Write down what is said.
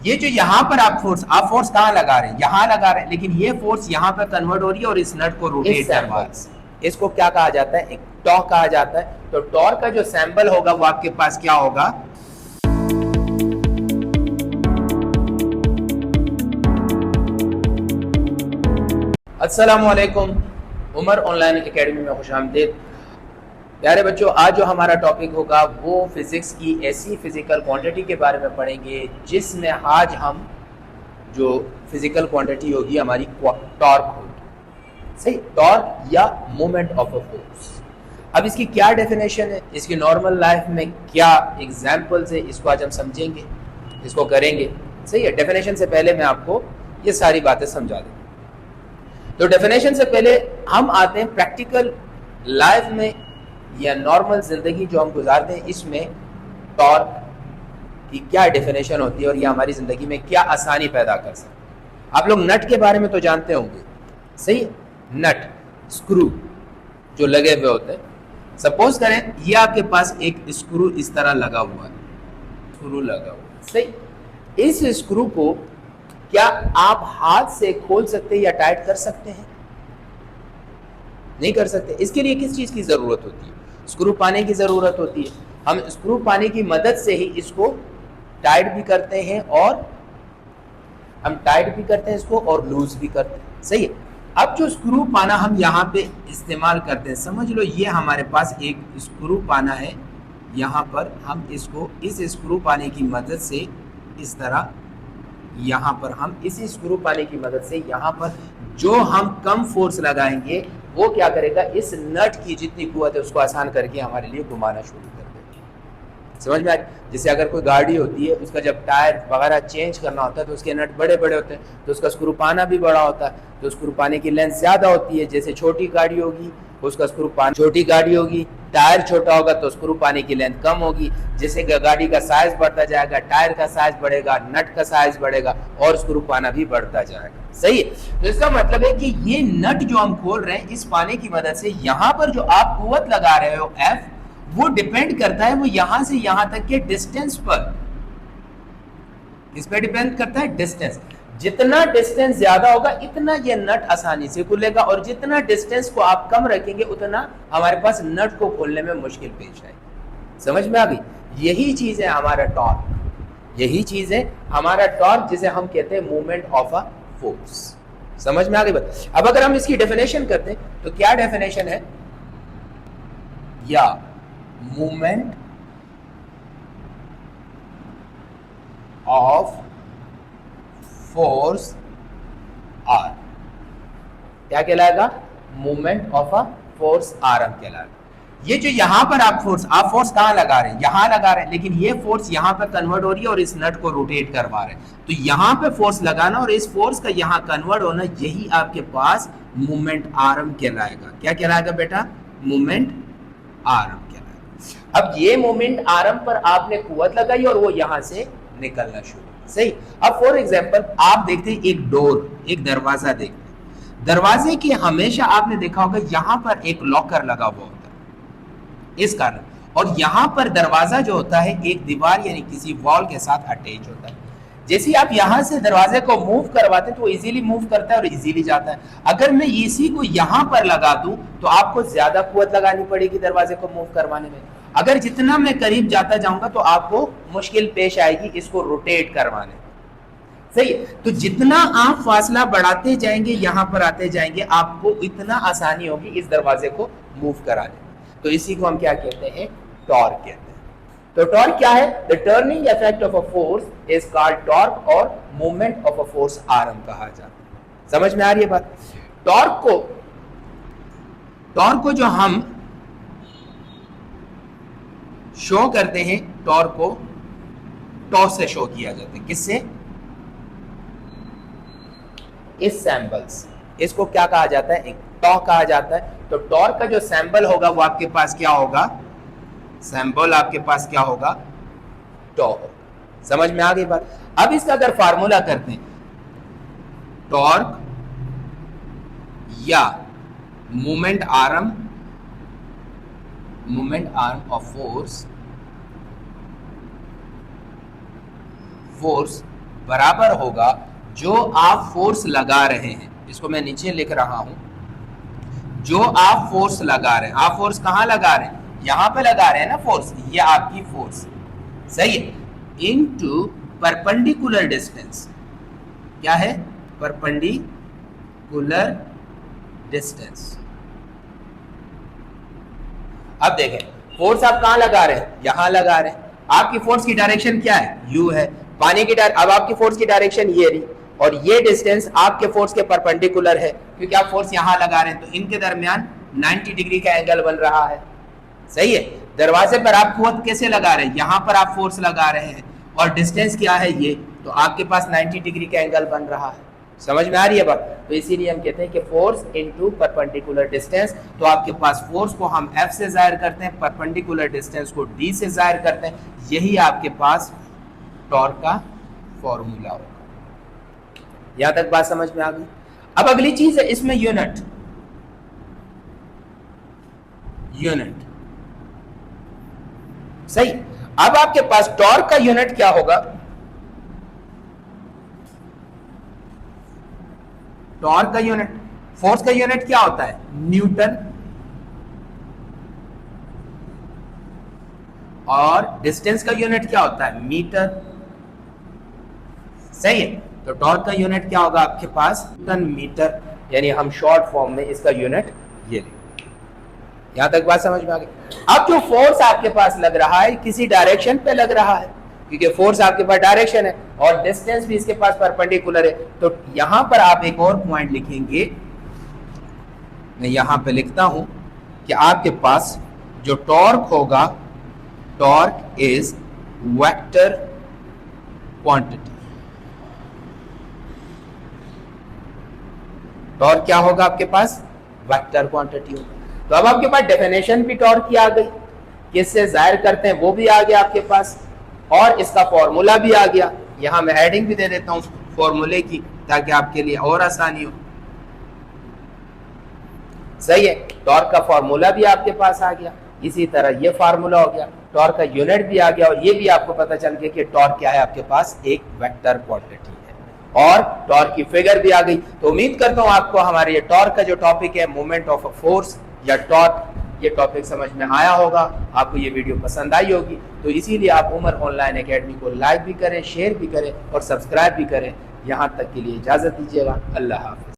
ये जो यहाँ पर आप फोर्स कहाँ लगा रहे हैं, यहाँ लगा रहे हैं, लेकिन ये फोर्स यहाँ पर कन्वर्ट हो रही है और इस नट को रोटेट करवा रही है। इसको क्या कहा जाता है, एक टॉर्क कहा जाता है। तो टॉर्क का जो सैंपल होगा वो आपके पास क्या होगा, अस्सलाम वालेकुम, उमर ऑनलाइन एकेडमी में खुशामदीद। प्यारे बच्चों, आज जो हमारा टॉपिक होगा वो फिजिक्स की ऐसी फिजिकल क्वांटिटी के बारे में पढ़ेंगे जिसमें आज हम जो फिजिकल क्वांटिटी होगी हमारी टॉर्क होगी। सही, टॉर्क या मोमेंट ऑफ अ फोर्स। अब इसकी क्या डेफिनेशन है, इसकी नॉर्मल लाइफ में क्या एग्जाम्पल्स है, इसको आज हम समझेंगे, इसको करेंगे। सही है, डेफिनेशन से पहले मैं आपको ये सारी बातें समझा दूँ। तो डेफिनेशन से पहले हम आते हैं प्रैक्टिकल लाइफ में या नॉर्मल जिंदगी जो हम गुजारते हैं, इसमें टॉर्क की क्या डेफिनेशन होती है और ये हमारी जिंदगी में क्या आसानी पैदा कर सकते हैं। आप लोग नट के बारे में तो जानते होंगे, सही, नट स्क्रू जो लगे हुए होते हैं। सपोज करें ये आपके पास एक स्क्रू इस तरह लगा हुआ है, स्क्रू लगा हुआ है, सही। इस स्क्रू को क्या आप हाथ से खोल सकते हैं या टाइट कर सकते हैं? नहीं कर सकते। इसके लिए किस चीज की जरूरत होती है, स्क्रू पाने की जरूरत होती है। हम स्क्रू पाने की मदद से ही इसको टाइट भी करते हैं और हम टाइट भी करते हैं इसको और लूज भी करते हैं, सही है। अब जो स्क्रू पाना हम यहाँ पे इस्तेमाल करते हैं, समझ लो ये हमारे पास एक स्क्रू पाना है। यहाँ पर हम इसको इस स्क्रू पाने की मदद से इस तरह, यहाँ पर हम इसी स्क्रू पाने की मदद से यहाँ पर जो हम कम फोर्स लगाएंगे वो क्या करेगा, इस नट की जितनी कुव्वत है उसको आसान करके हमारे लिए घुमाना शुरू कर देगा। समझ में आ रही? जैसे अगर कोई गाड़ी होती है, उसका जब टायर वगैरह चेंज करना होता है तो उसके नट बड़े बड़े होते हैं, तो उसका स्क्रू पाना भी बड़ा होता है, तो स्क्रू पाने की लेंथ ज़्यादा होती है। जैसे छोटी गाड़ी होगी उसका स्क्रू पाना, छोटी गाड़ी होगी, टायर छोटा होगा तो स्क्रू पाने की लेंथ कम होगी। जैसे गाड़ी का साइज बढ़ता जाएगा, टायर का साइज बढ़ेगा, नट का साइज बढ़ेगा और स्क्रू पाना भी बढ़ता जाएगा, सही है। तो इसका मतलब है कि ये नट जो हम खोल रहे हैं इस पाने की मदद से, यहाँ पर जो आप कुव्वत लगा रहे हो F, वो डिपेंड करता है वो यहां से यहां तक के डिस्टेंस पर। इस पे डिपेंड करता है डिस्टेंस। जितना डिस्टेंस ज्यादा होगा इतना ये नट आसानी से खुलेगा और जितना डिस्टेंस को आप कम रखेंगे उतना हमारे पास नट को खोलने में मुश्किल पेश आएगी। समझ में आ गई? यही चीज है हमारा टॉर्क, यही चीज है हमारा टॉर्क जिसे हम कहते हैं मूवमेंट ऑफ अ फोर्स। समझ में आ गई बात? अब अगर हम इसकी डेफिनेशन करते हैं तो क्या डेफिनेशन है, या मूवमेंट ऑफ फोर्स आर क्या कहलाएगा, movement of a force or हम कहलाएगा। ये जो यहां पर आप फोर्स कहां लगा रहे हैं, यहां लगा रहे हैं, लेकिन ये फोर्स यहां पर कन्वर्ट हो रही है और इस नट को रोटेट करवा रहे हैं। तो यहां पे फोर्स लगाना और इस फोर्स का यहां कन्वर्ट होना, यही आपके पास मूवमेंट आर्म कहलाएगा। क्या कहलाएगा बेटा, मूवमेंट आर्म कहलाएगा। अब ये मूवमेंट आर्म पर आपने कुव्वत लगाई और वो यहां से निकलना शुरू, सही। अब फॉर एग्जांपल आप देखते हैं एक डोर, एक दरवाजा देखते हैं, दरवाजे के हमेशा आपने देखा होगा यहां पर एक लॉकर लगा हुआ होता है इस कारण, और यहां पर दरवाजा जो होता है एक दीवार यानी किसी वॉल के साथ अटैच होता है। जैसे आप यहां से दरवाजे को मूव करवाते हैं तो इजीली मूव करता है और इजीली जाता है। अगर मैं इसी को यहां पर लगा दूं तो आपको ज्यादा कुव्वत लगानी पड़ेगी दरवाजे को मूव करवाने में। अगर जितना मैं करीब जाता जाऊंगा तो आपको मुश्किल पेश आएगी इसको रोटेट करवाने, सही। तो जितना आप फासला बढ़ाते जाएंगे, यहां पर आते जाएंगे, आपको इतना आसानी होगी इस दरवाजे को मूव कराने। तो इसी को हम क्या कहते हैं, टॉर्क कहते हैं। तो टॉर्क क्या है, the turning effect of a force is called torque और movement of a force arm कहा जाता है। समझ में आ रही है बात? टॉर्क को जो हम शो करते हैं, टॉर्क को टॉ से शो किया जाता है। किससे? इस सैंपल्स, इसको क्या कहा जाता है, एक टॉ कहा जाता है। तो टॉर्क का जो सैंपल होगा वो आपके पास क्या होगा, सैंपल आपके पास क्या होगा, टॉ होगा। समझ में आ गई बात? अब इसका अगर फार्मूला करते हैं, टॉर्क या मूवमेंट आर्म ऑफ फोर्स बराबर होगा जो आप फोर्स लगा रहे हैं, इसको मैं नीचे लिख रहा हूं, जो आप फोर्स लगा रहे हैं, आप फोर्स कहां लगा रहे हैं, यहां पे लगा रहे हैं ना फोर्स, ये आपकी फोर्स, सही है, इनटू परपेंडिकुलर डिस्टेंस, क्या है, परपेंडिकुलर डिस्टेंस। अब देखें फोर्स आप कहां लगा रहे हैं, यहां लगा रहे हैं, आपकी फोर्स की डायरेक्शन क्या है, यू है, पानी की अब आपकी फोर्स की डायरेक्शन ये रही और ये डिस्टेंस आपके फोर्स के परपेंडिकुलर है, क्योंकि आप फोर्स यहां लगा रहे हैं, तो इनके दरमियान 90 डिग्री का एंगल बन रहा है, सही है। दरवाजे पर आप फोर्स कैसे लगा रहे हैं, यहां पर आप फोर्स लगा रहे हैं और डिस्टेंस क्या है ये, तो आपके पास 90 डिग्री का एंगल बन रहा है, समझ में आ रही है बात। तो इसीलिए हम कहते हैं कि फोर्स इनटू परपेंडिकुलर डिस्टेंस, तो आपके पास फोर्स को हम F से जाहिर करते हैं, परपेंडिकुलर डिस्टेंस को D से जाहिर करते हैं, यही आपके पास टॉर्क का फॉर्मूला होगा। यहां तक बात समझ में आ गई। अब अगली चीज है इसमें यूनिट, सही। अब आपके पास टॉर्क का यूनिट क्या होगा, टॉर्क का यूनिट, फोर्स का यूनिट क्या होता है, न्यूटन, और डिस्टेंस का यूनिट क्या होता है, मीटर, सही है। तो टॉर्क का यूनिट क्या होगा आपके पास, न्यूटन मीटर, यानी हम शॉर्ट फॉर्म में इसका यूनिट ये लेंगे। यहां तक बात समझ में आ गई। अब जो फोर्स आपके पास लग रहा है किसी डायरेक्शन पे लग रहा है, क्योंकि फोर्स आपके पास डायरेक्शन है और डिस्टेंस भी इसके पास परपेंडिकुलर है, तो यहां पर आप एक और पॉइंट लिखेंगे, मैं यहां पे लिखता हूं कि आपके पास जो टॉर्क होगा, torque is vector quantity, torque क्या होगा आपके पास, वेक्टर क्वांटिटी होगा। तो अब आपके पास डेफिनेशन भी टॉर्क की आ गई, किससे जाहिर करते हैं वो भी आ गया आपके पास, और इसका फॉर्मूला भी आ गया। यहां मैं हेडिंग भी दे देता हूं फॉर्मूले की, ताकि आपके लिए और आसानी हो, सही है। टॉर्क का फॉर्मूला भी आपके पास आ गया, इसी तरह ये फार्मूला हो गया, टॉर्क का यूनिट भी आ गया, और ये भी आपको पता चल गया कि टॉर्क क्या है, आपके पास एक वेक्टर क्वांटिटी है, और टॉर्क की फिगर भी आ गई। तो उम्मीद करता हूं आपको हमारे ये टॉर्क का जो टॉपिक है, मोमेंट ऑफ अ फोर्स या टॉर्क, ये टॉपिक समझ में आया होगा, आपको ये वीडियो पसंद आई होगी। तो इसीलिए आप उमर ऑनलाइन एकेडमी को लाइक भी करें, शेयर भी करें और सब्सक्राइब भी करें। यहाँ तक के लिए इजाजत दीजिएगा, अल्लाह हाफ़िज़।